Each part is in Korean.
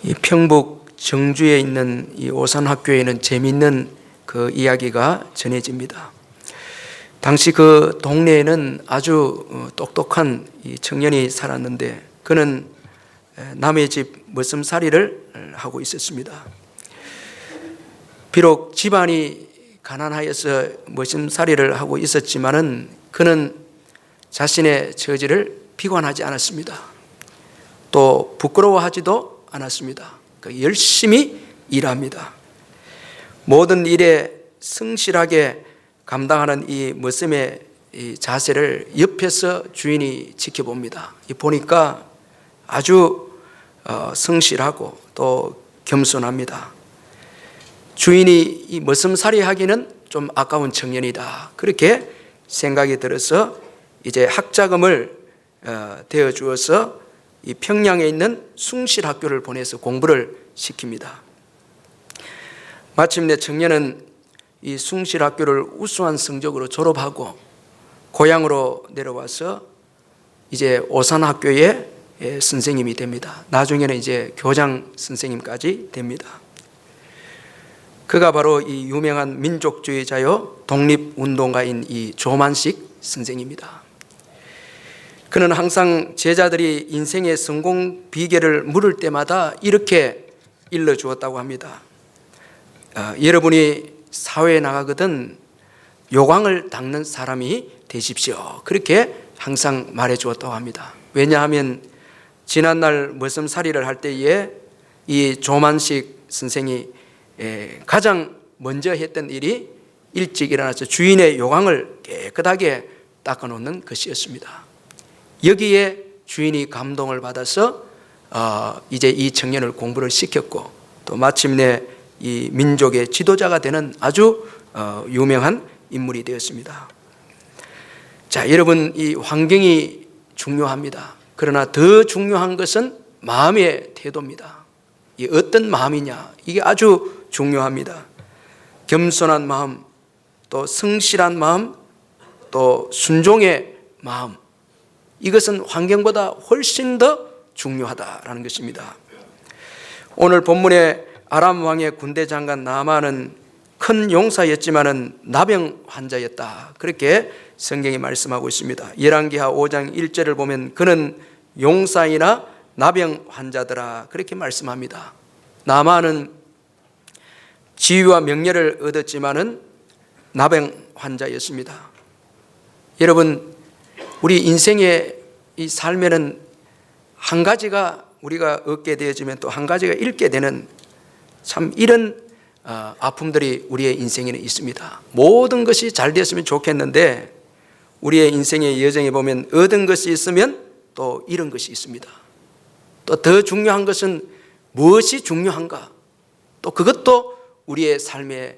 이 평북 정주에 있는 이 오산학교에는 재미있는 그 이야기가 전해집니다. 당시 그 동네에는 아주 똑똑한 이 청년이 살았는데 그는 남의 집 머슴살이를 하고 있었습니다. 비록 집안이 가난하여서 머슴살이를 하고 있었지만은 그는 자신의 처지를 비관하지 않았습니다. 또 부끄러워하지도 않았습니다. 열심히 일합니다. 모든 일에 성실하게 감당하는 이 머슴의 이 자세를 옆에서 주인이 지켜봅니다. 보니까 아주 성실하고 또 겸손합니다. 주인이 이 머슴살이 하기는 좀 아까운 청년이다, 그렇게 생각이 들어서 이제 학자금을 대어 주어서 이 평양에 있는 숭실학교를 보내서 공부를 시킵니다. 마침내 청년은 이 숭실학교를 우수한 성적으로 졸업하고 고향으로 내려와서 이제 오산학교의 선생님이 됩니다. 나중에는 이제 교장 선생님까지 됩니다. 그가 바로 이 유명한 민족주의자요 독립운동가인 이 조만식 선생입니다. 그는 항상 제자들이 인생의 성공 비결을 물을 때마다 이렇게 일러주었다고 합니다. 여러분이 사회에 나가거든 요강을 닦는 사람이 되십시오, 그렇게 항상 말해주었다고 합니다. 왜냐하면 지난날 머슴살이를 할 때에 이 조만식 선생이 가장 먼저 했던 일이 일찍 일어나서 주인의 요강을 깨끗하게 닦아놓는 것이었습니다. 여기에 주인이 감동을 받아서 이제 이 청년을 공부를 시켰고 또 마침내 이 민족의 지도자가 되는 아주 유명한 인물이 되었습니다. 자, 여러분, 이 환경이 중요합니다. 그러나 더 중요한 것은 마음의 태도입니다. 이 어떤 마음이냐, 이게 아주 중요합니다. 겸손한 마음, 또 성실한 마음, 또 순종의 마음, 이것은 환경보다 훨씬 더 중요하다라는 것입니다. 오늘 본문에 아람 왕의 군대 장관 나아만은 큰 용사였지만은 나병 환자였다, 그렇게 성경이 말씀하고 있습니다. 열왕기하 5장 1절을 보면 그는 용사이나 나병 환자더라, 그렇게 말씀합니다. 나아만은 지위와 명예를 얻었지만은 나병 환자였습니다. 여러분, 우리 인생의 이 삶에는 한 가지가 우리가 얻게 되어지면 또 한 가지가 잃게 되는 참 이런 아픔들이 우리의 인생에는 있습니다. 모든 것이 잘 되었으면 좋겠는데 우리의 인생의 여정에 보면 얻은 것이 있으면 또 잃은 것이 있습니다. 또 더 중요한 것은 무엇이 중요한가, 또 그것도 우리의 삶의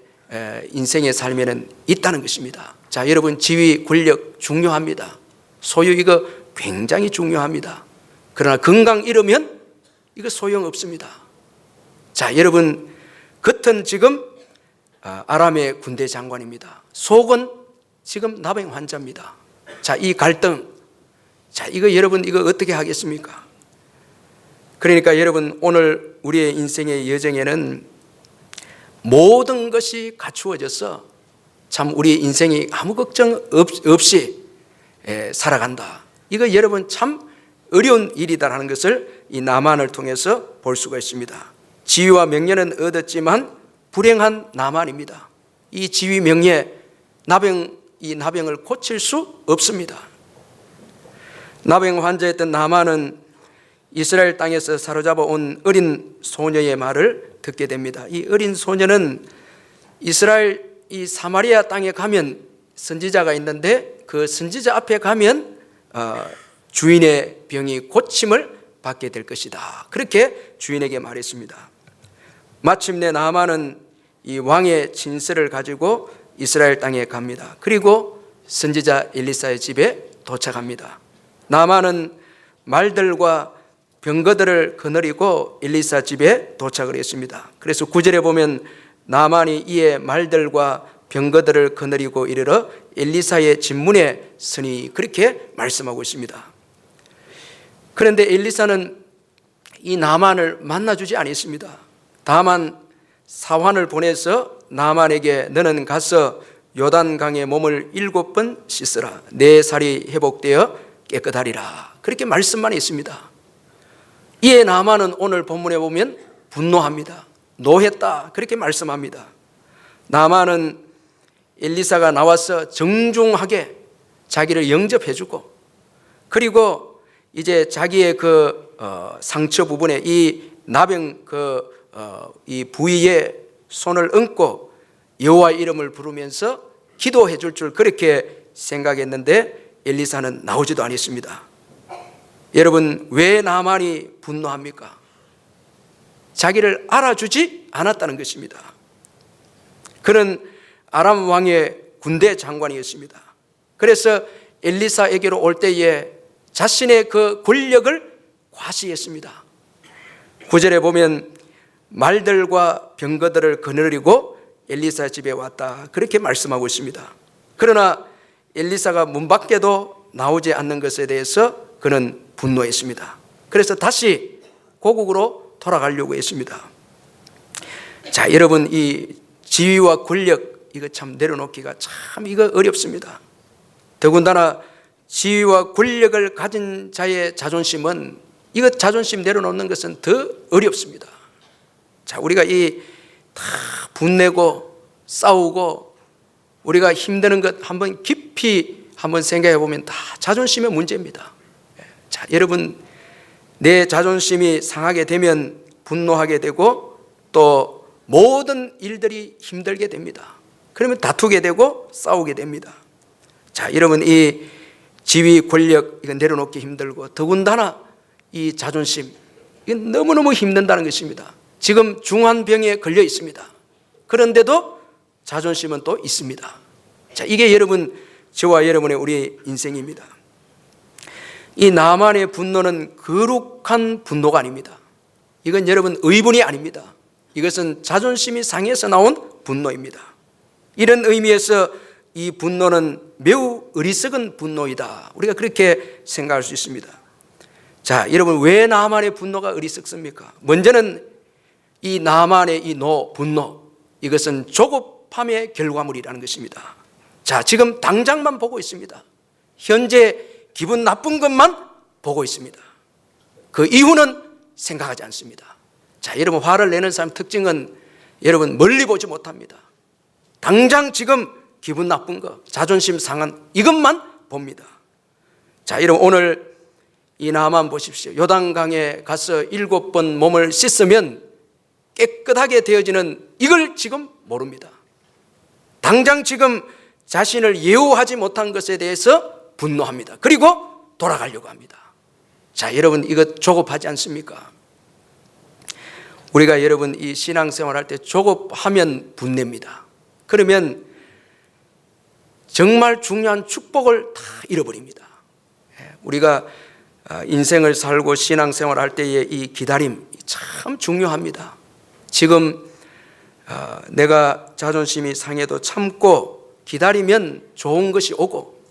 인생의 삶에는 있다는 것입니다. 자, 여러분, 지위, 권력 중요합니다. 소유, 이거 굉장히 중요합니다. 그러나 건강 잃으면 이거 소용없습니다. 자, 여러분, 겉은 지금 아람의 군대 장관입니다. 속은 지금 나병 환자입니다. 자, 이 갈등, 자, 이거 여러분, 이거 어떻게 하겠습니까? 그러니까 여러분, 오늘 우리의 인생의 여정에는 모든 것이 갖추어져서 참 우리 인생이 아무 걱정 없이 살아간다. 이거 여러분 참 어려운 일이다라는 것을 이 나만을 통해서 볼 수가 있습니다. 지위와 명예는 얻었지만 불행한 나만입니다. 이 지위, 명예, 이 나병을 고칠 수 없습니다. 나병 환자였던 나만은 이스라엘 땅에서 사로잡아 온 어린 소녀의 말을 듣게 됩니다. 이 어린 소녀는 이스라엘 이 사마리아 땅에 가면 선지자가 있는데 그 선지자 앞에 가면 주인의 병이 고침을 받게 될 것이다, 그렇게 주인에게 말했습니다. 마침내 나아만은 이 왕의 진서를 가지고 이스라엘 땅에 갑니다. 그리고 선지자 엘리사의 집에 도착합니다. 나아만은 말들과 병거들을 거느리고 엘리사 집에 도착을 했습니다. 그래서 9절에 보면 나아만이 이에 말들과 병거들을 거느리고 이르러 엘리사의 집문에 서니, 그렇게 말씀하고 있습니다. 그런데 엘리사는 이 나만을 만나주지 않았습니다. 다만 사환을 보내서 나만에게 너는 가서 요단강에 몸을 7번 씻으라. 내 살이 회복되어 깨끗하리라. 그렇게 말씀만 했습니다. 이에 나만은 오늘 본문에 보면 분노합니다. 노했다. 그렇게 말씀합니다. 나만은 엘리사가 나와서 정중하게 자기를 영접해주고, 그리고 이제 자기의 그 상처 부분에 이 나병 이 부위에 손을 얹고 여호와 이름을 부르면서 기도해 줄 줄 그렇게 생각했는데 엘리사는 나오지도 않았습니다. 여러분, 왜 나만이 분노합니까? 자기를 알아주지 않았다는 것입니다. 그는 아람 왕의 군대 장관이었습니다. 그래서 엘리사에게로 올 때에 자신의 그 권력을 과시했습니다. 9절에 보면 말들과 병거들을 거느리고 엘리사 집에 왔다. 그렇게 말씀하고 있습니다. 그러나 엘리사가 문 밖에도 나오지 않는 것에 대해서 그는 분노했습니다. 그래서 다시 고국으로 돌아가려고 했습니다. 자, 여러분, 이 지위와 권력 이거 참 내려놓기가 참 이거 어렵습니다. 더군다나 지위와 권력을 가진 자의 자존심은, 이거 자존심 내려놓는 것은 더 어렵습니다. 자, 우리가 이 다 분내고 싸우고 우리가 힘드는 것 한번 깊이 한번 생각해 보면 다 자존심의 문제입니다. 자, 여러분, 내 자존심이 상하게 되면 분노하게 되고 또 모든 일들이 힘들게 됩니다. 그러면 다투게 되고 싸우게 됩니다. 자, 여러분, 이 지위 권력 이건 내려놓기 힘들고 더군다나 이 자존심 이건 너무너무 힘든다는 것입니다. 지금 중한 병에 걸려 있습니다. 그런데도 자존심은 또 있습니다. 자, 이게 여러분, 저와 여러분의 우리 인생입니다. 이 나만의 분노는 거룩한 분노가 아닙니다. 이건 여러분 의분이 아닙니다. 이것은 자존심이 상해서 나온 분노입니다. 이런 의미에서 이 분노는 매우 어리석은 분노이다. 우리가 그렇게 생각할 수 있습니다. 자, 여러분, 왜 나만의 분노가 어리석습니까? 먼저는 이 나만의 이 분노, 이것은 조급함의 결과물이라는 것입니다. 자, 지금 당장만 보고 있습니다. 현재 기분 나쁜 것만 보고 있습니다. 그 이후는 생각하지 않습니다. 자, 여러분, 화를 내는 사람 특징은 여러분 멀리 보지 못합니다. 당장 지금 기분 나쁜 거, 자존심 상한 이것만 봅니다. 자, 여러분, 오늘 이 나만 보십시오. 요단강에 가서 7번 몸을 씻으면 깨끗하게 되어지는 이걸 지금 모릅니다. 당장 지금 자신을 예우하지 못한 것에 대해서 분노합니다. 그리고 돌아가려고 합니다. 자, 여러분, 이거 조급하지 않습니까? 우리가 여러분 이 신앙생활 할 때 조급하면 분냅니다. 그러면 정말 중요한 축복을 다 잃어버립니다. 우리가 인생을 살고 신앙생활 할 때의 이 기다림 참 중요합니다. 지금 내가 자존심이 상해도 참고 기다리면 좋은 것이 오고,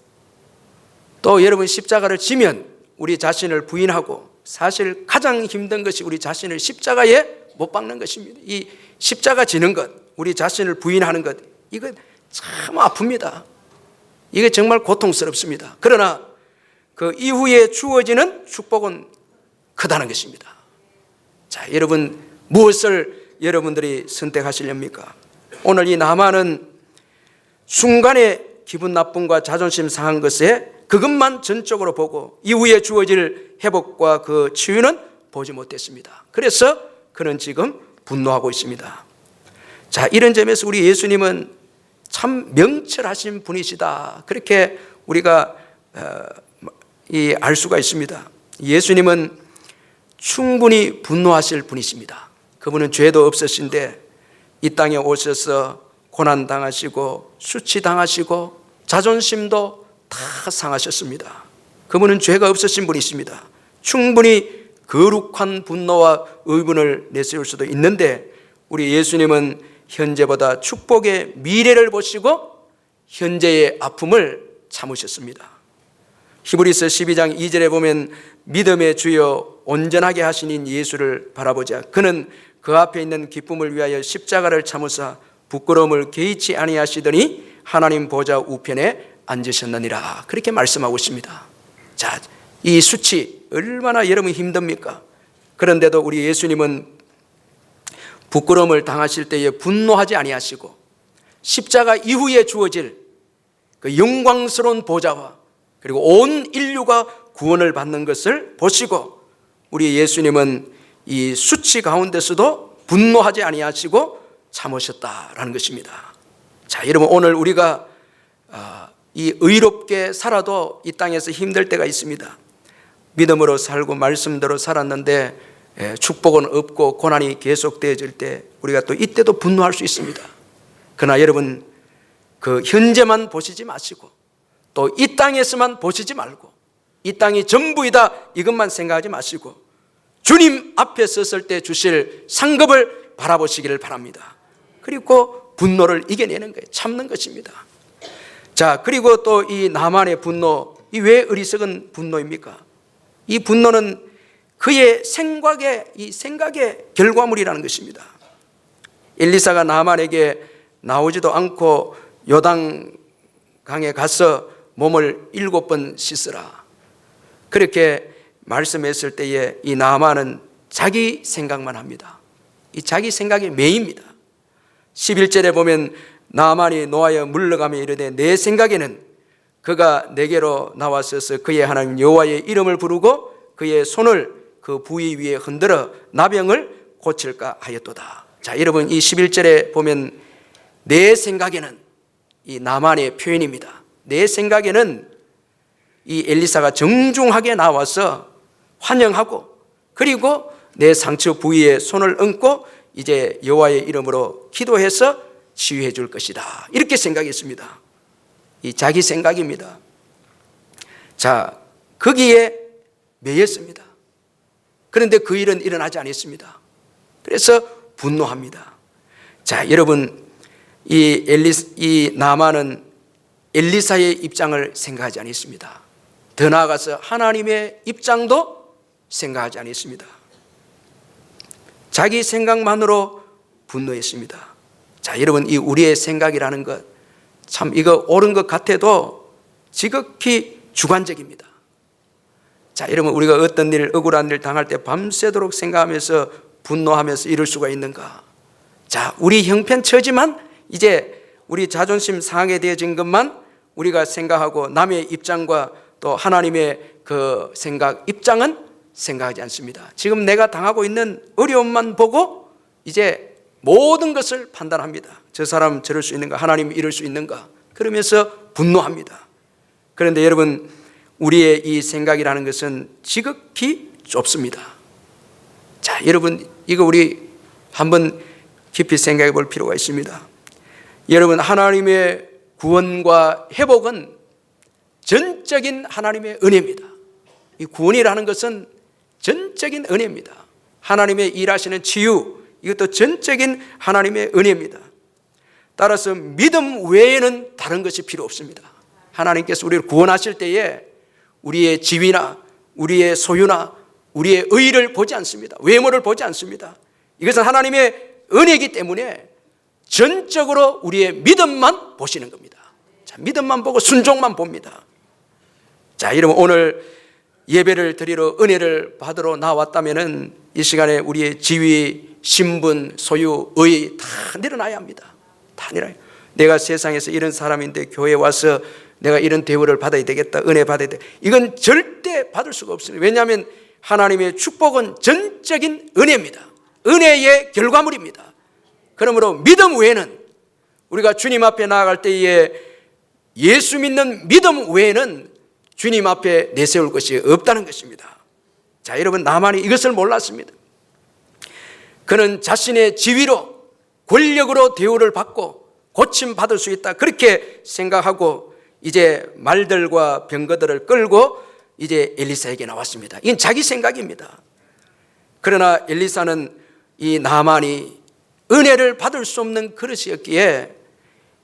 또 여러분 십자가를 지면 우리 자신을 부인하고, 사실 가장 힘든 것이 우리 자신을 십자가에 못 박는 것입니다. 이 십자가 지는 것, 우리 자신을 부인하는 것, 이거 참 아픕니다. 이게 정말 고통스럽습니다. 그러나 그 이후에 주어지는 축복은 크다는 것입니다. 자, 여러분, 무엇을 여러분들이 선택하시렵니까? 오늘 이 나만은 순간에 기분 나쁨과 자존심 상한 것에 그것만 전적으로 보고 이후에 주어질 회복과 그 치유는 보지 못했습니다. 그래서 그는 지금 분노하고 있습니다. 자, 이런 점에서 우리 예수님은 참 명철하신 분이시다. 그렇게 우리가 알 수가 있습니다. 예수님은 충분히 분노하실 분이십니다. 그분은 죄도 없으신데 이 땅에 오셔서 고난당하시고 수치당하시고 자존심도 다 상하셨습니다. 그분은 죄가 없으신 분이십니다. 충분히 거룩한 분노와 의분을 내세울 수도 있는데 우리 예수님은 현재보다 축복의 미래를 보시고 현재의 아픔을 참으셨습니다. 히브리서 12장 2절에 보면 믿음의 주여 온전하게 하시는 예수를 바라보자. 그는 그 앞에 있는 기쁨을 위하여 십자가를 참으사 부끄러움을 개의치 아니하시더니 하나님 보좌 우편에 앉으셨느니라. 그렇게 말씀하고 있습니다. 자, 이 수치 얼마나 여러분 힘듭니까? 그런데도 우리 예수님은 부끄러움을 당하실 때에 분노하지 아니하시고 십자가 이후에 주어질 그 영광스러운 보좌와 그리고 온 인류가 구원을 받는 것을 보시고 우리 예수님은 이 수치 가운데서도 분노하지 아니하시고 참으셨다라는 것입니다. 자, 여러분 오늘 우리가 이 의롭게 살아도 이 땅에서 힘들 때가 있습니다. 믿음으로 살고 말씀대로 살았는데 축복은 없고 고난이 계속되어질 때 우리가 또 이때도 분노할 수 있습니다. 그러나 여러분 그 현재만 보시지 마시고 또 이 땅에서만 보시지 말고 이 땅이 전부이다 이것만 생각하지 마시고 주님 앞에 섰을 때 주실 상급을 바라보시기를 바랍니다. 그리고 분노를 이겨내는 거예요. 참는 것입니다. 자, 그리고 또 이 나만의 분노, 이 왜 어리석은 분노입니까? 이 분노는 그의 생각의 결과물이라는 것입니다. 엘리사가 나만에게 나오지도 않고 요단강에 가서 몸을 7번 씻으라 그렇게 말씀했을 때에 이 나만은 자기 생각만 합니다. 이 자기 생각이 매입니다. 11절에 보면 나만이 노하여 물러가며 이르되 내 생각에는 그가 내게로 나왔어서 그의 하나님 여호와의 이름을 부르고 그의 손을 그 부위 위에 흔들어 나병을 고칠까 하였도다. 자, 여러분 이 11절에 보면 내 생각에는 이 나만의 표현입니다. 내 생각에는 이 엘리사가 정중하게 나와서 환영하고 그리고 내 상처 부위에 손을 얹고 이제 여호와의 이름으로 기도해서 치유해 줄 것이다. 이렇게 생각했습니다. 이 자기 생각입니다. 자, 거기에 매였습니다. 그런데 그 일은 일어나지 않았습니다. 그래서 분노합니다. 자, 여러분 이 나만은 엘리사의 입장을 생각하지 않았습니다. 더 나아가서 하나님의 입장도 생각하지 않았습니다. 자기 생각만으로 분노했습니다. 자, 여러분 이 우리의 생각이라는 것 참 이거 옳은 것 같아도 지극히 주관적입니다. 자, 여러분 우리가 어떤 일, 억울한 일 당할 때 밤새도록 생각하면서 분노하면서 이럴 수가 있는가? 자, 우리 형편처지만 이제 우리 자존심 상하게 되어진 것만 우리가 생각하고 남의 입장과 또 하나님의 그 생각, 입장은 생각하지 않습니다. 지금 내가 당하고 있는 어려움만 보고 이제 모든 것을 판단합니다. 저 사람 저럴 수 있는가? 하나님이 이럴 수 있는가? 그러면서 분노합니다. 그런데 여러분 우리의 이 생각이라는 것은 지극히 좁습니다. 자, 여러분 이거 우리 한번 깊이 생각해 볼 필요가 있습니다. 여러분 하나님의 구원과 회복은 전적인 하나님의 은혜입니다. 이 구원이라는 것은 전적인 은혜입니다. 하나님의 일하시는 치유 이것도 전적인 하나님의 은혜입니다. 따라서 믿음 외에는 다른 것이 필요 없습니다. 하나님께서 우리를 구원하실 때에 우리의 지위나 우리의 소유나 우리의 의의를 보지 않습니다. 외모를 보지 않습니다. 이것은 하나님의 은혜이기 때문에 전적으로 우리의 믿음만 보시는 겁니다. 자, 믿음만 보고 순종만 봅니다. 자, 여러분 오늘 예배를 드리러 은혜를 받으러 나왔다면은 이 시간에 우리의 지위, 신분, 소유, 의 다 내려놔야 합니다. 다 내려놔야. 내가 세상에서 이런 사람인데 교회에 와서 내가 이런 대우를 받아야 되겠다, 은혜 받아야 돼. 이건 절대 받을 수가 없습니다. 왜냐하면 하나님의 축복은 전적인 은혜입니다. 은혜의 결과물입니다. 그러므로 믿음 외에는 우리가 주님 앞에 나아갈 때에 예수 믿는 믿음 외에는 주님 앞에 내세울 것이 없다는 것입니다. 자, 여러분 나만이 이것을 몰랐습니다. 그는 자신의 지위로 권력으로 대우를 받고 고침받을 수 있다 그렇게 생각하고 이제 말들과 병거들을 끌고 이제 엘리사에게 나왔습니다. 이건 자기 생각입니다. 그러나 엘리사는 이 나만이 은혜를 받을 수 없는 그릇이었기에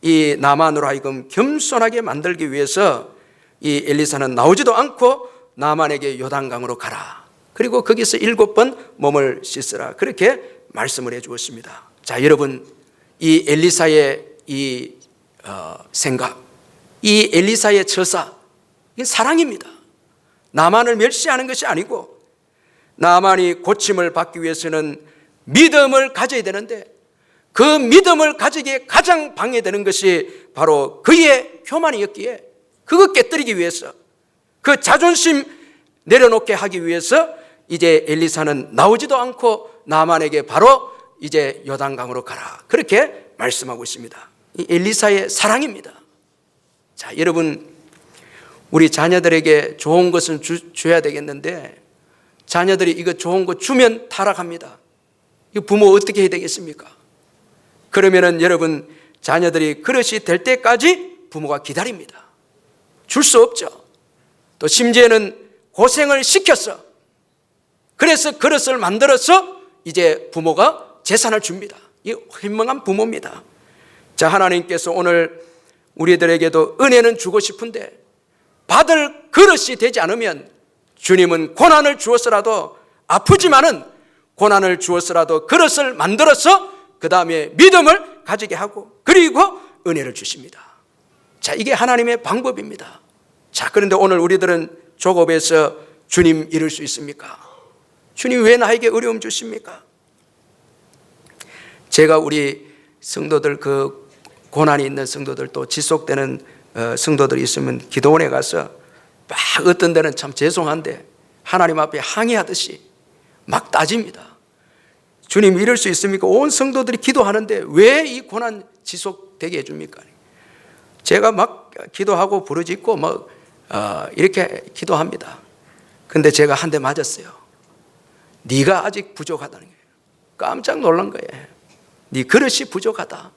이 나만으로 하여금 겸손하게 만들기 위해서 이 엘리사는 나오지도 않고 나만에게 요단강으로 가라. 그리고 거기서 7번 몸을 씻으라. 그렇게 말씀을 해 주었습니다. 자, 여러분, 이 엘리사의 이 생각, 이 엘리사의 처사, 이건 사랑입니다. 나만을 멸시하는 것이 아니고 나만이 고침을 받기 위해서는 믿음을 가져야 되는데 그 믿음을 가지기에 가장 방해되는 것이 바로 그의 교만이었기에 그것 깨뜨리기 위해서 그 자존심 내려놓게 하기 위해서 이제 엘리사는 나오지도 않고 나만에게 바로 이제 요단강으로 가라. 그렇게 말씀하고 있습니다. 이 엘리사의 사랑입니다. 자, 여러분, 우리 자녀들에게 좋은 것을 줘야 되겠는데 자녀들이 이거 좋은 거 주면 타락합니다. 이 부모 어떻게 해야 되겠습니까? 그러면은 여러분, 자녀들이 그릇이 될 때까지 부모가 기다립니다. 줄 수 없죠. 또 심지어는 고생을 시켰어. 그래서 그릇을 만들어서 이제 부모가 재산을 줍니다. 이 현명한 부모입니다. 자, 하나님께서 오늘 우리들에게도 은혜는 주고 싶은데 받을 그릇이 되지 않으면 주님은 고난을 주었으라도 아프지만은 고난을 주었으라도 그릇을 만들어서 그 다음에 믿음을 가지게 하고 그리고 은혜를 주십니다. 자, 이게 하나님의 방법입니다. 자, 그런데 오늘 우리들은 조급해서 주님 이룰 수 있습니까? 주님 왜 나에게 어려움 주십니까? 제가 우리 성도들 그 고난이 있는 성도들 또 지속되는 성도들이 있으면 기도원에 가서 막 어떤 데는 참 죄송한데 하나님 앞에 항의하듯이 막 따집니다. 주님 이럴 수 있습니까? 온 성도들이 기도하는데 왜 이 고난 지속되게 해줍니까? 제가 막 기도하고 부르짖고 뭐 이렇게 기도합니다. 근데 제가 한 대 맞았어요. 네가 아직 부족하다는 거예요. 깜짝 놀란 거예요. 네 그릇이 부족하다.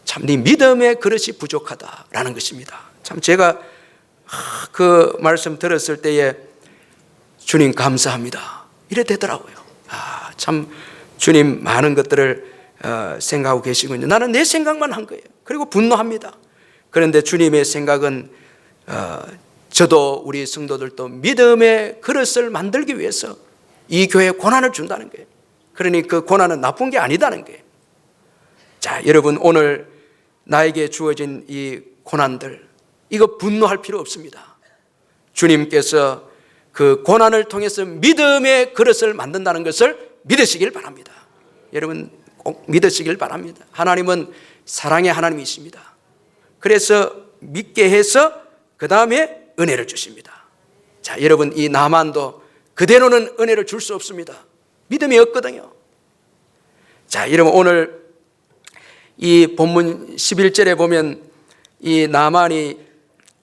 참 네 믿음의 그릇이 부족하다라는 것입니다. 참 제가 그 말씀 들었을 때에 주님 감사합니다. 이래 되더라고요. 참 주님 많은 것들을 생각하고 계시군요. 나는 내 생각만 한 거예요. 그리고 분노합니다. 그런데 주님의 생각은 저도 우리 성도들도 믿음의 그릇을 만들기 위해서 이 교회에 고난을 준다는 거예요. 그러니 그 고난은 나쁜 게 아니다는 거예요. 자, 여러분, 오늘 나에게 주어진 이 고난들, 이거 분노할 필요 없습니다. 주님께서 그 고난을 통해서 믿음의 그릇을 만든다는 것을 믿으시길 바랍니다. 여러분 꼭 믿으시길 바랍니다. 하나님은 사랑의 하나님이십니다. 그래서 믿게 해서 그 다음에 은혜를 주십니다. 자, 여러분, 이 나만도 그대로는 은혜를 줄 수 없습니다. 믿음이 없거든요. 자, 여러분, 오늘 이 본문 11절에 보면 이 나만이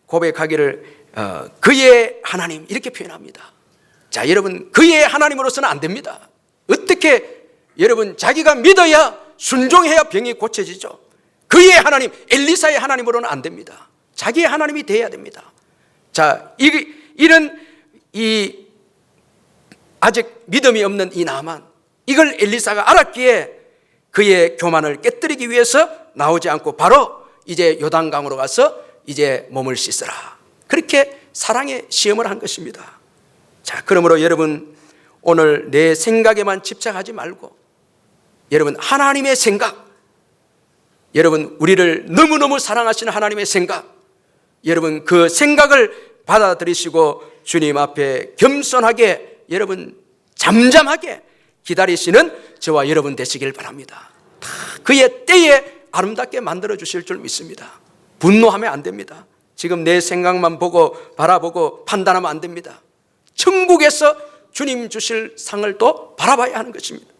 고백하기를 그의 하나님 이렇게 표현합니다. 자, 여러분, 그의 하나님으로서는 안 됩니다. 어떻게 여러분 자기가 믿어야 순종해야 병이 고쳐지죠. 그의 하나님, 엘리사의 하나님으로는 안 됩니다. 자기의 하나님이 되어야 됩니다. 자, 이런 이 아직 믿음이 없는 이 나만, 이걸 엘리사가 알았기에 그의 교만을 깨뜨리기 위해서 나오지 않고 바로 이제 요단강으로 가서 이제 몸을 씻으라. 그렇게 사랑의 시험을 한 것입니다. 자, 그러므로 여러분 오늘 내 생각에만 집착하지 말고 여러분 하나님의 생각, 여러분 우리를 너무너무 사랑하시는 하나님의 생각, 여러분 그 생각을 받아들이시고 주님 앞에 겸손하게 여러분 잠잠하게 기다리시는 저와 여러분 되시길 바랍니다. 다 그의 때에 아름답게 만들어 주실 줄 믿습니다. 분노하면 안 됩니다. 지금 내 생각만 보고 바라보고 판단하면 안 됩니다. 천국에서 주님 주실 상을 또 바라봐야 하는 것입니다.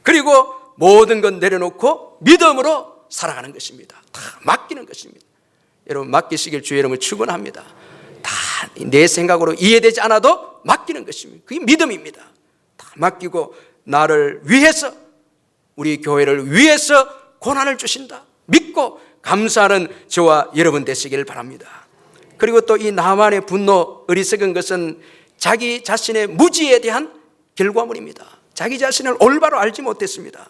그리고 모든 것 내려놓고 믿음으로 살아가는 것입니다. 다 맡기는 것입니다. 여러분 맡기시길 주의 이름을 축원합니다. 다 내 생각으로 이해되지 않아도 맡기는 것입니다. 그게 믿음입니다. 다 맡기고 나를 위해서, 우리 교회를 위해서 고난을 주신다 믿고 감사하는 저와 여러분 되시길 바랍니다. 그리고 또 이 나만의 분노, 어리석은 것은 자기 자신의 무지에 대한 결과물입니다. 자기 자신을 올바로 알지 못했습니다.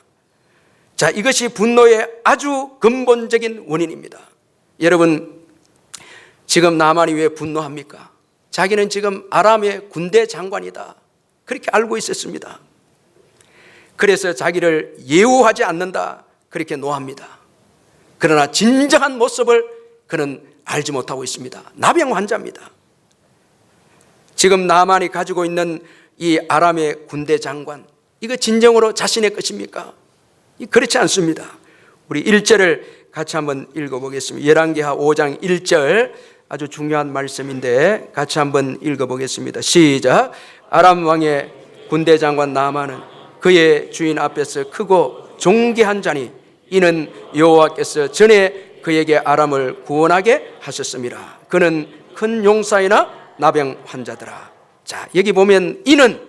자, 이것이 분노의 아주 근본적인 원인입니다. 여러분 지금 나만이 왜 분노합니까? 자기는 지금 아람의 군대 장관이다, 그렇게 알고 있었습니다. 그래서 자기를 예우하지 않는다, 그렇게 노합니다. 그러나 진정한 모습을 그는 알지 못하고 있습니다. 나병 환자입니다. 지금 나만이 가지고 있는 이 아람의 군대 장관, 이거 진정으로 자신의 것입니까? 그렇지 않습니다. 우리 1절을 같이 한번 읽어보겠습니다. 열왕기하 5장 1절, 아주 중요한 말씀인데 같이 한번 읽어보겠습니다. 시작. 아람 왕의 군대 장관 나만은 그의 주인 앞에서 크고 존귀한 자니 이는 여호와께서 전에 그에게 아람을 구원하게 하셨습니다. 그는 큰 용사이나 나병 환자더라. 자, 여기 보면 이는,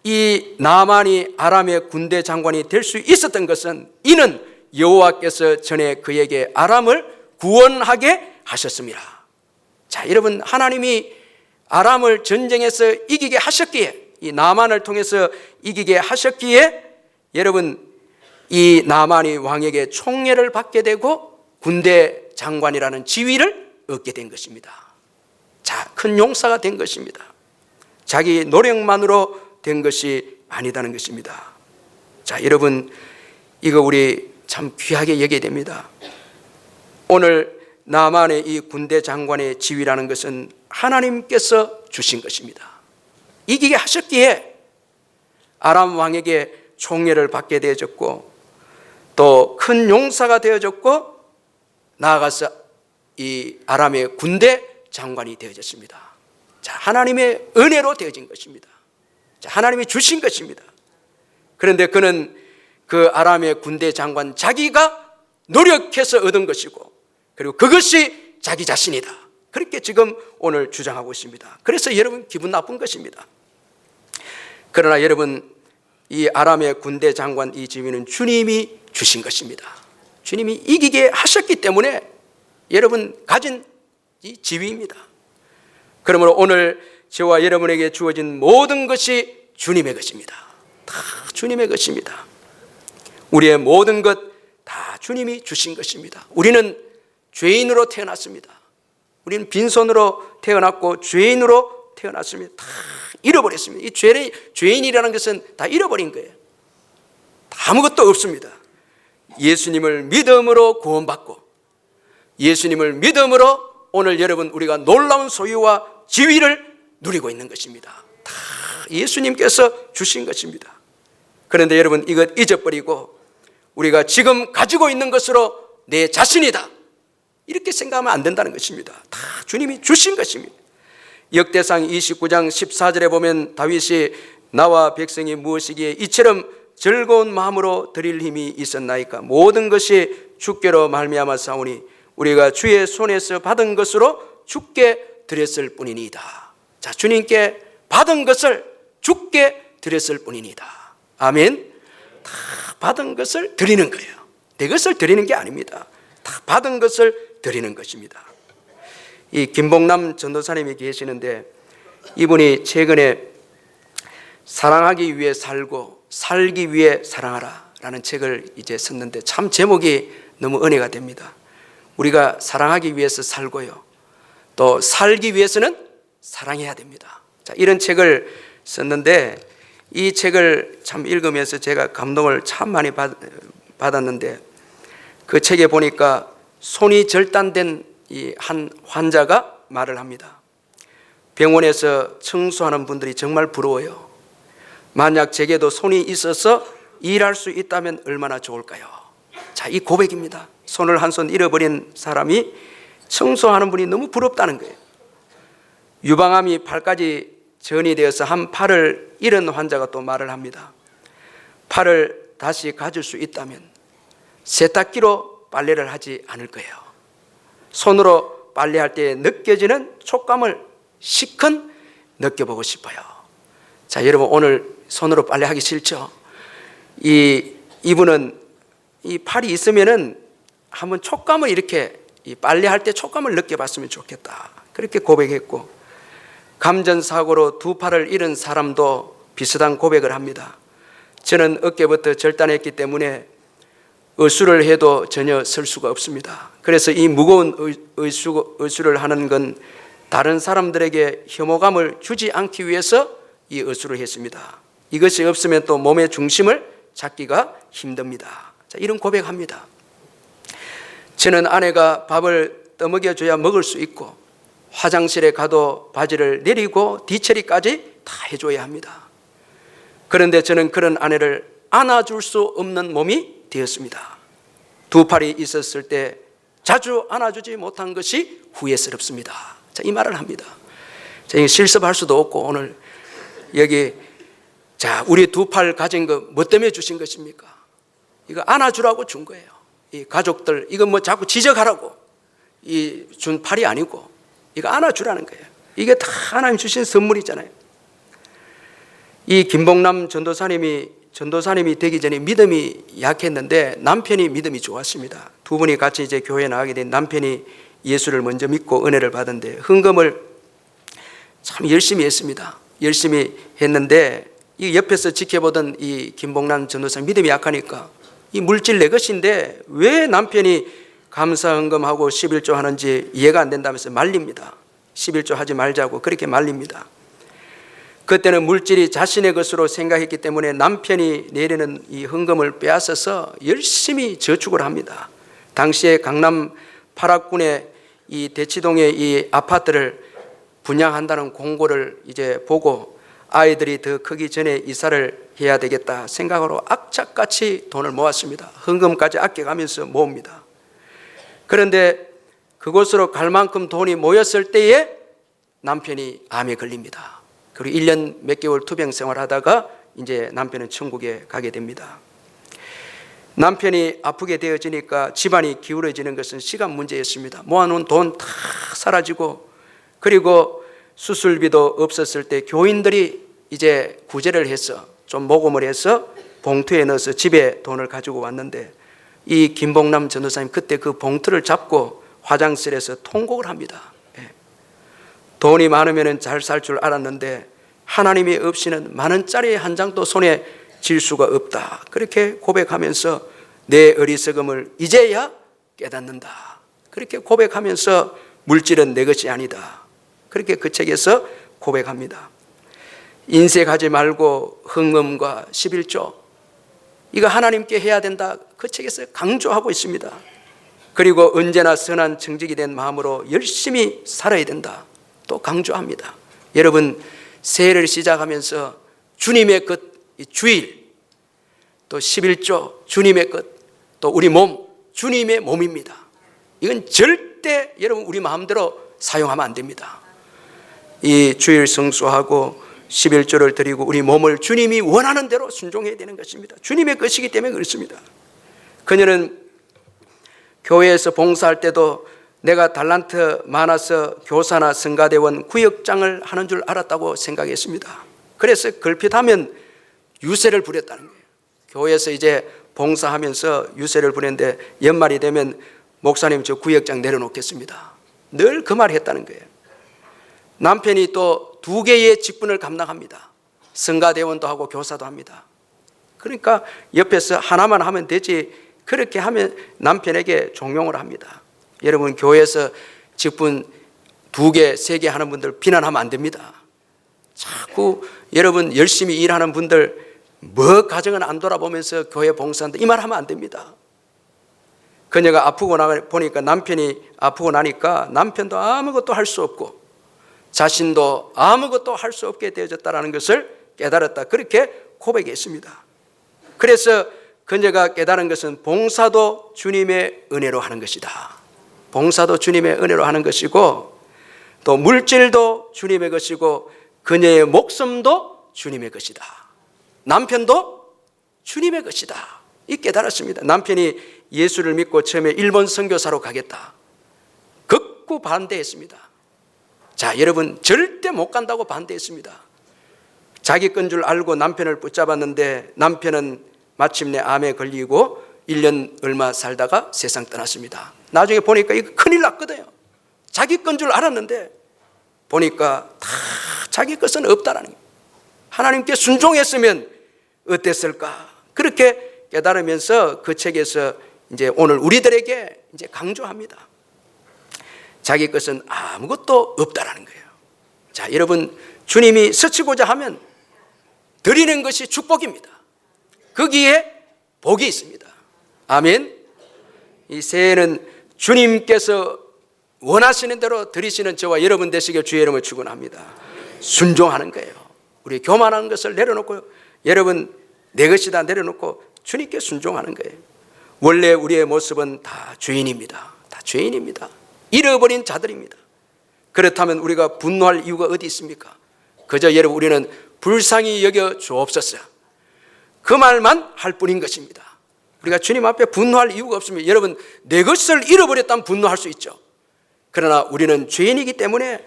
이 나만이 아람의 군대 장관이 될 수 있었던 것은 이는 여호와께서 전에 그에게 아람을 구원하게 하셨습니다. 자, 여러분, 하나님이 아람을 전쟁에서 이기게 하셨기에, 이 나만을 통해서 이기게 하셨기에 여러분, 이 나만이 왕에게 총애를 받게 되고 군대 장관이라는 지위를 얻게 된 것입니다. 자, 큰 용사가 된 것입니다. 자기 노력만으로 된 것이 아니다는 것입니다. 자, 여러분, 이거 우리 참 귀하게 여겨야 됩니다. 오늘 나만의 이 군대 장관의 지위라는 것은 하나님께서 주신 것입니다. 이기게 하셨기에 아람 왕에게 총애를 받게 되어졌고 또 큰 용사가 되어졌고 나아가서 이 아람의 군대 장관이 되어졌습니다. 자, 하나님의 은혜로 되어진 것입니다. 자, 하나님이 주신 것입니다. 그런데 그는 그 아람의 군대 장관 자기가 노력해서 얻은 것이고 그리고 그것이 자기 자신이다, 그렇게 지금 오늘 주장하고 있습니다. 그래서 여러분 기분 나쁜 것입니다. 그러나 여러분, 이 아람의 군대 장관 이 지위는 주님이 주신 것입니다. 주님이 이기게 하셨기 때문에 여러분 가진 이 지위입니다. 그러므로 오늘 저와 여러분에게 주어진 모든 것이 주님의 것입니다. 다 주님의 것입니다. 우리의 모든 것 다 주님이 주신 것입니다. 우리는 죄인으로 태어났습니다. 우리는 빈손으로 태어났고 죄인으로 태어났습니다. 다 잃어버렸습니다. 이 죄인이라는 것은 다 잃어버린 거예요. 아무것도 없습니다. 예수님을 믿음으로 구원받고 예수님을 믿음으로 오늘 여러분 우리가 놀라운 소유와 지위를 누리고 있는 것입니다. 다 예수님께서 주신 것입니다. 그런데 여러분, 이것 잊어버리고 우리가 지금 가지고 있는 것으로 내 자신이다, 이렇게 생각하면 안 된다는 것입니다. 다 주님이 주신 것입니다. 역대상 29장 14절에 보면 다윗이 나와 백성이 무엇이기에 이처럼 즐거운 마음으로 드릴 힘이 있었나이까? 모든 것이 주께로 말미암아 사오니 우리가 주의 손에서 받은 것으로 주께 드렸을 뿐이니이다. 자, 주님께 받은 것을 주께 드렸을 뿐이니이다. 아멘. 다 받은 것을 드리는 거예요. 내 것을 드리는 게 아닙니다. 다 받은 것을 드리는 것입니다. 이 김봉남 전도사님이 계시는데 이분이 최근에 사랑하기 위해 살고 살기 위해 사랑하라 라는 책을 이제 썼는데 참 제목이 너무 은혜가 됩니다. 우리가 사랑하기 위해서 살고요, 또 살기 위해서는 사랑해야 됩니다. 자, 이런 책을 썼는데 이 책을 참 읽으면서 제가 감동을 참 많이 받았는데 그 책에 보니까 손이 절단된 이 한 환자가 말을 합니다. 병원에서 청소하는 분들이 정말 부러워요. 만약 제게도 손이 있어서 일할 수 있다면 얼마나 좋을까요? 자, 이 고백입니다. 손을 한 손 잃어버린 사람이 청소하는 분이 너무 부럽다는 거예요. 유방암이 팔까지 전이 되어서 한 팔을 잃은 환자가 또 말을 합니다. 팔을 다시 가질 수 있다면 세탁기로 빨래를 하지 않을 거예요. 손으로 빨래할 때 느껴지는 촉감을 시큰 느껴보고 싶어요. 자, 여러분, 오늘 손으로 빨래하기 싫죠? 이분은 이 팔이 있으면은 한번 촉감을 이렇게 빨래할 때 촉감을 느껴봤으면 좋겠다, 그렇게 고백했고, 감전사고로 두 팔을 잃은 사람도 비슷한 고백을 합니다. 저는 어깨부터 절단했기 때문에 의수를 해도 전혀 설 수가 없습니다. 그래서 이 무거운 의수를 하는 건 다른 사람들에게 혐오감을 주지 않기 위해서 이 의수를 했습니다. 이것이 없으면 또 몸의 중심을 잡기가 힘듭니다. 자, 이런 고백합니다. 저는 아내가 밥을 떠먹여줘야 먹을 수 있고 화장실에 가도 바지를 내리고 뒤처리까지 다 해줘야 합니다. 그런데 저는 그런 아내를 안아줄 수 없는 몸이 되었습니다. 두 팔이 있었을 때 자주 안아주지 못한 것이 후회스럽습니다. 자, 이 말을 합니다. 자, 실습할 수도 없고 오늘 여기 자, 우리 두 팔 가진 거 뭐 때문에 주신 것입니까? 이거 안아주라고 준 거예요. 이 가족들 이거 뭐 자꾸 지적하라고 이 준 팔이 아니고 이거 안아주라는 거예요. 이게 다 하나님 주신 선물이잖아요. 이 김봉남 전도사님이 되기 전에 믿음이 약했는데 남편이 믿음이 좋았습니다. 두 분이 같이 이제 교회에 나가게 된 남편이 예수를 먼저 믿고 은혜를 받은데 헌금을 참 열심히 했습니다. 열심히 했는데 이 옆에서 지켜보던 이 김봉남 전도사 믿음이 약하니까 이 물질 내 것인데 왜 남편이 감사 헌금하고 11조 하는지 이해가 안 된다면서 말립니다. 11조 하지 말자고 그렇게 말립니다. 그때는 물질이 자신의 것으로 생각했기 때문에 남편이 내리는 이 헌금을 빼앗아서 열심히 저축을 합니다. 당시에 강남 파락군의 이 대치동의 이 아파트를 분양한다는 공고를 이제 보고 아이들이 더 크기 전에 이사를 해야 되겠다 생각으로 악착같이 돈을 모았습니다. 헌금까지 아껴가면서 모읍니다. 그런데 그곳으로 갈 만큼 돈이 모였을 때에 남편이 암에 걸립니다. 그리고 1년 몇 개월 투병 생활하다가 이제 남편은 천국에 가게 됩니다. 남편이 아프게 되어지니까 집안이 기울어지는 것은 시간 문제였습니다. 모아놓은 돈 다 사라지고 그리고 수술비도 없었을 때 교인들이 이제 구제를 해서 좀 모금을 해서 봉투에 넣어서 집에 돈을 가지고 왔는데 이 김봉남 전도사님 그때 그 봉투를 잡고 화장실에서 통곡을 합니다. 돈이 많으면 잘 살 줄 알았는데 하나님이 없이는 만 원짜리 한 장도 손에 쥘 수가 없다. 그렇게 고백하면서 내 어리석음을 이제야 깨닫는다. 그렇게 고백하면서 물질은 내 것이 아니다. 그렇게 그 책에서 고백합니다. 인색하지 말고 헌금과 11조 이거 하나님께 해야 된다. 그 책에서 강조하고 있습니다. 그리고 언제나 선한 정직이 된 마음으로 열심히 살아야 된다. 또 강조합니다. 여러분 새해를 시작하면서 주님의 것 주일 또 11조 주님의 것 또 우리 몸 주님의 몸입니다. 이건 절대 여러분 우리 마음대로 사용하면 안 됩니다. 이 주일 성수하고 11조를 드리고 우리 몸을 주님이 원하는 대로 순종해야 되는 것입니다. 주님의 것이기 때문에 그렇습니다. 그녀는 교회에서 봉사할 때도 내가 달란트 많아서 교사나 성가대원 구역장을 하는 줄 알았다고 생각했습니다. 그래서 걸핏하면 유세를 부렸다는 거예요. 교회에서 이제 봉사하면서 유세를 부렸는데 연말이 되면 목사님 저 구역장 내려놓겠습니다. 늘 그 말을 했다는 거예요. 남편이 또 2개의 직분을 감당합니다. 성가대원도 하고 교사도 합니다. 그러니까 옆에서 하나만 하면 되지 그렇게 하면 남편에게 종용을 합니다. 여러분 교회에서 직분 2개, 3개 하는 분들 비난하면 안 됩니다. 자꾸 여러분 열심히 일하는 분들 뭐 가정은 안 돌아보면서 교회 봉사한다 이 말 하면 안 됩니다. 그녀가 아프고 보니까 남편이 아프고 나니까 남편도 아무것도 할 수 없고 자신도 아무것도 할 수 없게 되어졌다는 것을 깨달았다. 그렇게 고백했습니다. 그래서 그녀가 깨달은 것은 봉사도 주님의 은혜로 하는 것이다. 봉사도 주님의 은혜로 하는 것이고 또 물질도 주님의 것이고 그녀의 목숨도 주님의 것이다. 남편도 주님의 것이다. 이 깨달았습니다. 남편이 예수를 믿고 처음에 일본 선교사로 가겠다. 극구 반대했습니다. 자, 여러분 절대 못 간다고 반대했습니다. 자기 건 줄 알고 남편을 붙잡았는데 남편은 마침내 암에 걸리고 1년 얼마 살다가 세상 떠났습니다. 나중에 보니까 이거 큰일 났거든요. 자기 건 줄 알았는데 보니까 다 자기 것은 없다라는 거예요. 하나님께 순종했으면 어땠을까? 그렇게 깨달으면서 그 책에서 이제 오늘 우리들에게 이제 강조합니다. 자기 것은 아무것도 없다라는 거예요. 자, 여러분, 주님이 스치고자 하면 드리는 것이 축복입니다. 거기에 복이 있습니다. 아멘. 이 새해는 주님께서 원하시는 대로 드리시는 저와 여러분 되시길 주의 이름을 축원합니다. 순종하는 거예요. 우리 교만한 것을 내려놓고, 여러분 내 것이다 내려놓고 주님께 순종하는 거예요. 원래 우리의 모습은 다 죄인입니다. 다 죄인입니다. 잃어버린 자들입니다. 그렇다면 우리가 분노할 이유가 어디 있습니까? 그저 여러분, 우리는 불쌍히 여겨 주옵소서, 그 말만 할 뿐인 것입니다. 우리가 주님 앞에 분노할 이유가 없습니다. 여러분, 내 것을 잃어버렸다면 분노할 수 있죠. 그러나 우리는 죄인이기 때문에,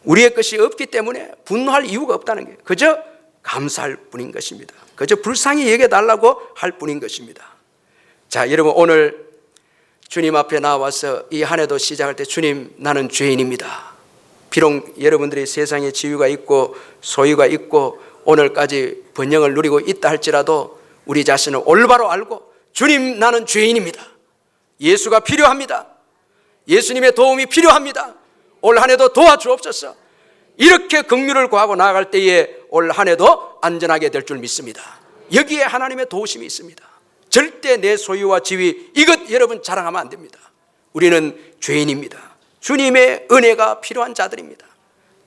우리의 것이 없기 때문에 분노할 이유가 없다는 게, 그저 감사할 뿐인 것입니다. 그저 불쌍히 여겨달라고 할 뿐인 것입니다. 자, 여러분, 오늘 주님 앞에 나와서 이 한 해도 시작할 때, 주님, 나는 죄인입니다. 비록 여러분들이 세상에 지위가 있고 소유가 있고 오늘까지 번영을 누리고 있다 할지라도 우리 자신을 올바로 알고, 주님, 나는 죄인입니다. 예수가 필요합니다. 예수님의 도움이 필요합니다. 올 한 해도 도와주옵소서. 이렇게 긍휼을 구하고 나아갈 때에 올 한 해도 안전하게 될 줄 믿습니다. 여기에 하나님의 도우심이 있습니다. 절대 내 소유와 지위, 이것 여러분 자랑하면 안 됩니다. 우리는 죄인입니다. 주님의 은혜가 필요한 자들입니다.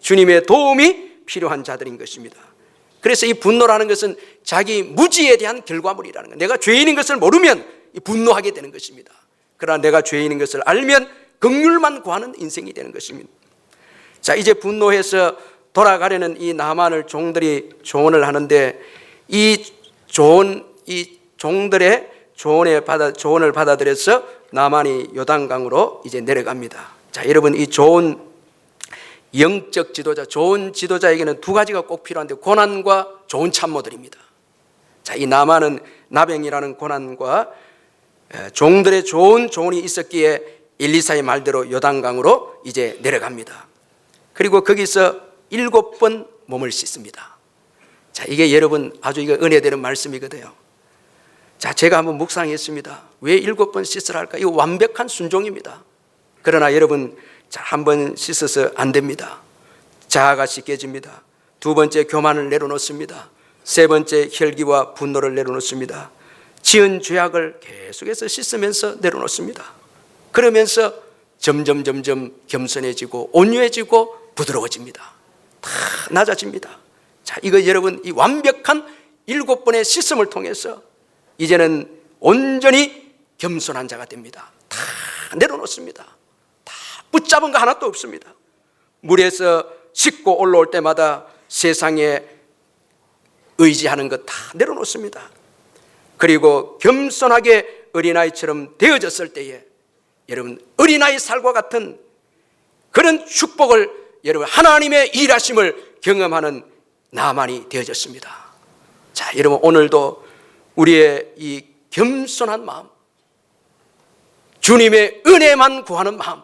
주님의 도움이 필요한 자들인 것입니다. 그래서 이 분노라는 것은 자기 무지에 대한 결과물이라는 것. 내가 죄인인 것을 모르면 분노하게 되는 것입니다. 그러나 내가 죄인인 것을 알면 긍휼만 구하는 인생이 되는 것입니다. 자, 이제 분노해서 돌아가려는 이 나만을 종들이 조언을 하는데, 이 종들의 조언을 받아들여서 나만이 요단강으로 이제 내려갑니다. 자, 여러분, 이 좋은 영적 지도자, 좋은 지도자에게는 두 가지가 꼭 필요한데, 고난과 좋은 참모들입니다. 자, 이 나만은 나병이라는 고난과 종들의 좋은 조언이 있었기에 엘리사의 말대로 요단강으로 이제 내려갑니다. 그리고 거기서 7번 몸을 씻습니다. 자, 이게 여러분 아주 이거 은혜되는 말씀이거든요. 자, 제가 한번 묵상했습니다. 왜 7번 씻으라 할까? 이거 완벽한 순종입니다. 그러나 여러분, 자, 한번 씻어서 안 됩니다. 자아가 씻겨집니다. 두 번째, 교만을 내려놓습니다. 세 번째, 혈기와 분노를 내려놓습니다. 지은 죄악을 계속해서 씻으면서 내려놓습니다. 그러면서 점점 겸손해지고 온유해지고 부드러워집니다. 다 낮아집니다. 자, 이거 여러분, 이 완벽한 7번의 씻음을 통해서 이제는 온전히 겸손한 자가 됩니다. 다 내려놓습니다. 다 붙잡은 거 하나도 없습니다. 물에서 씻고 올라올 때마다 세상에 의지하는 것 다 내려놓습니다. 그리고 겸손하게 어린아이처럼 되어졌을 때에 여러분, 어린아이 살과 같은 그런 축복을, 여러분, 하나님의 일하심을 경험하는 나만이 되어졌습니다. 자, 여러분, 오늘도 우리의 이 겸손한 마음, 주님의 은혜만 구하는 마음,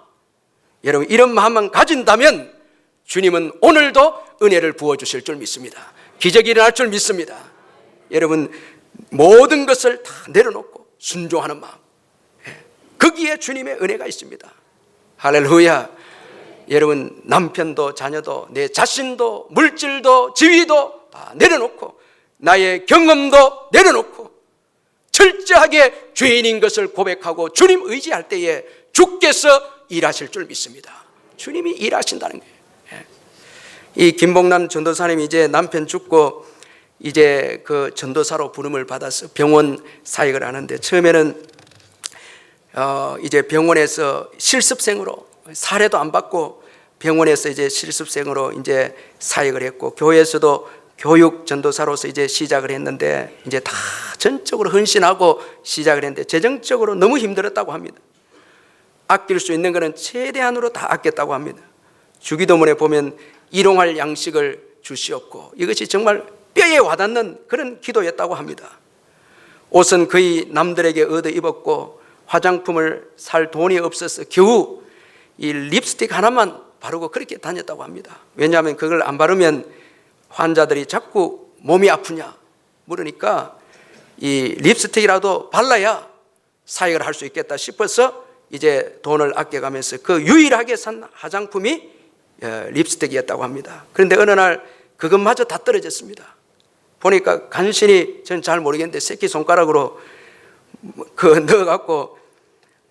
여러분, 이런 마음만 가진다면 주님은 오늘도 은혜를 부어주실 줄 믿습니다. 기적이 일어날 줄 믿습니다. 여러분, 모든 것을 다 내려놓고 순종하는 마음, 거기에 주님의 은혜가 있습니다. 할렐루야. 여러분, 남편도 자녀도 내 자신도 물질도 지위도 다 내려놓고 나의 경험도 내려놓고 철저하게 죄인인 것을 고백하고 주님 의지할 때에 주께서 일하실 줄 믿습니다. 주님이 일하신다는 거예요. 이 김봉남 전도사님이 이제 남편 죽고 이제 그 전도사로 부름을 받아서 병원 사역을 하는데, 처음에는 이제 병원에서 실습생으로, 사례도 안 받고 병원에서 이제 실습생으로 이제 사역을 했고, 교회에서도 교육 전도사로서 이제 시작을 했는데, 이제 다 전적으로 헌신하고 시작을 했는데 재정적으로 너무 힘들었다고 합니다. 아낄 수 있는 것은 최대한으로 다 아꼈다고 합니다. 주기도문에 보면 일용할 양식을 주시옵고, 이것이 정말 뼈에 와닿는 그런 기도였다고 합니다. 옷은 거의 남들에게 얻어 입었고 화장품을 살 돈이 없어서 겨우 이 립스틱 하나만 바르고 그렇게 다녔다고 합니다. 왜냐하면 그걸 안 바르면 환자들이 자꾸 몸이 아프냐 물으니까 이 립스틱이라도 발라야 사역을 할 수 있겠다 싶어서 이제 돈을 아껴가면서 그 유일하게 산 화장품이 립스틱이었다고 합니다. 그런데 어느 날 그것마저 다 떨어졌습니다. 보니까 간신히, 저는 잘 모르겠는데 새끼손가락으로 그 넣어갖고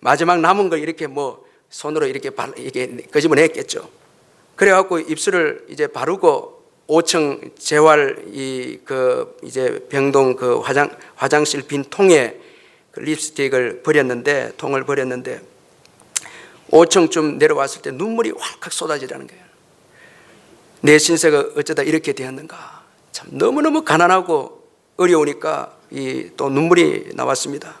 마지막 남은 걸 이렇게 뭐 손으로 이렇게 끄집어냈겠죠. 그래갖고 입술을 이제 바르고 5층 재활 이제 병동 그 화장실 빈 통에 그 립스틱을 버렸는데, 통을 버렸는데 5층쯤 내려왔을 때 눈물이 활칵 쏟아지라는 거예요. 내 신세가 어쩌다 이렇게 되었는가. 참 너무너무 가난하고 어려우니까 또 눈물이 나왔습니다.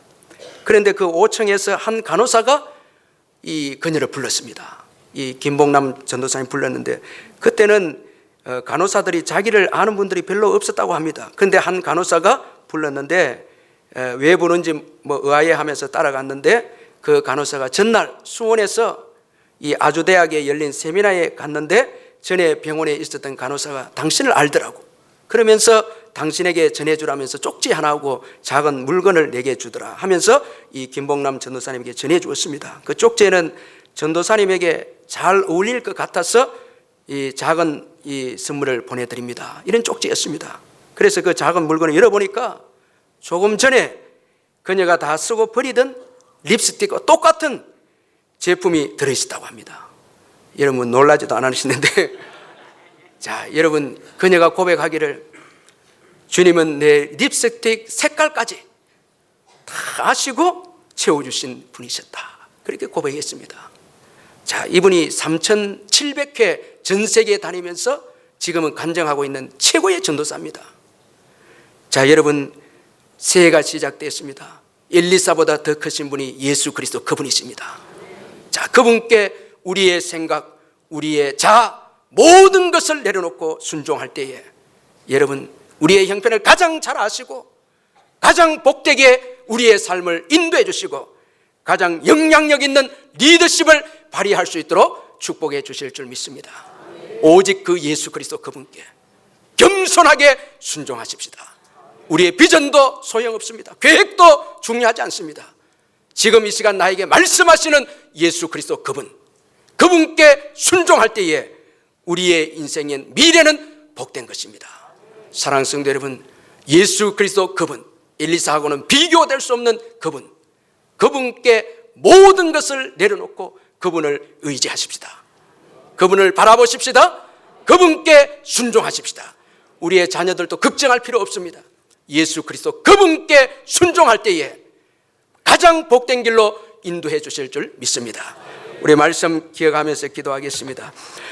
그런데 그 5층에서 한 간호사가 이 그녀를 불렀습니다. 이 김봉남 전도사님 불렀는데, 그때는 간호사들이 자기를 아는 분들이 별로 없었다고 합니다. 그런데 한 간호사가 불렀는데 왜 부른지 뭐 의아해하면서 따라갔는데, 그 간호사가 전날 수원에서 이 아주대학에 열린 세미나에 갔는데 전에 병원에 있었던 간호사가 당신을 알더라고. 그러면서 당신에게 전해주라면서 쪽지 하나하고 작은 물건을 내게 주더라 하면서 이 김봉남 전도사님에게 전해주었습니다. 그 쪽지에는 전도사님에게 잘 어울릴 것 같아서 이 작은 이 선물을 보내드립니다, 이런 쪽지였습니다. 그래서 그 작은 물건을 열어보니까 조금 전에 그녀가 다 쓰고 버리던 립스틱과 똑같은 제품이 들어있었다고 합니다. 여러분 놀라지도 않으시는데 자, 여러분, 그녀가 고백하기를 주님은 내 립스틱 색깔까지 다 아시고 채워주신 분이셨다, 그렇게 고백했습니다. 자, 이분이 3,700회 전 세계에 다니면서 지금은 간증하고 있는 최고의 전도사입니다. 자, 여러분, 새해가 시작됐습니다. 엘리사보다 더 크신 분이 예수 그리스도 그분이십니다. 자, 그분께 우리의 생각, 우리의 자아, 모든 것을 내려놓고 순종할 때에 여러분, 우리의 형편을 가장 잘 아시고 가장 복되게 우리의 삶을 인도해 주시고 가장 영향력 있는 리더십을 발휘할 수 있도록 축복해 주실 줄 믿습니다. 오직 그 예수 그리스도 그분께 겸손하게 순종하십시다. 우리의 비전도 소용없습니다. 계획도 중요하지 않습니다. 지금 이 시간 나에게 말씀하시는 예수 그리스도 그분께 순종할 때에 우리의 인생의 미래는 복된 것입니다. 사랑하는 성도 여러분, 예수 그리스도 그분, 엘리사하고는 비교될 수 없는 그분께 모든 것을 내려놓고 그분을 의지하십시다. 그분을 바라보십시다. 그분께 순종하십시다. 우리의 자녀들도 걱정할 필요 없습니다. 예수 그리스도 그분께 순종할 때에 가장 복된 길로 인도해 주실 줄 믿습니다. 우리 말씀 기억하면서 기도하겠습니다.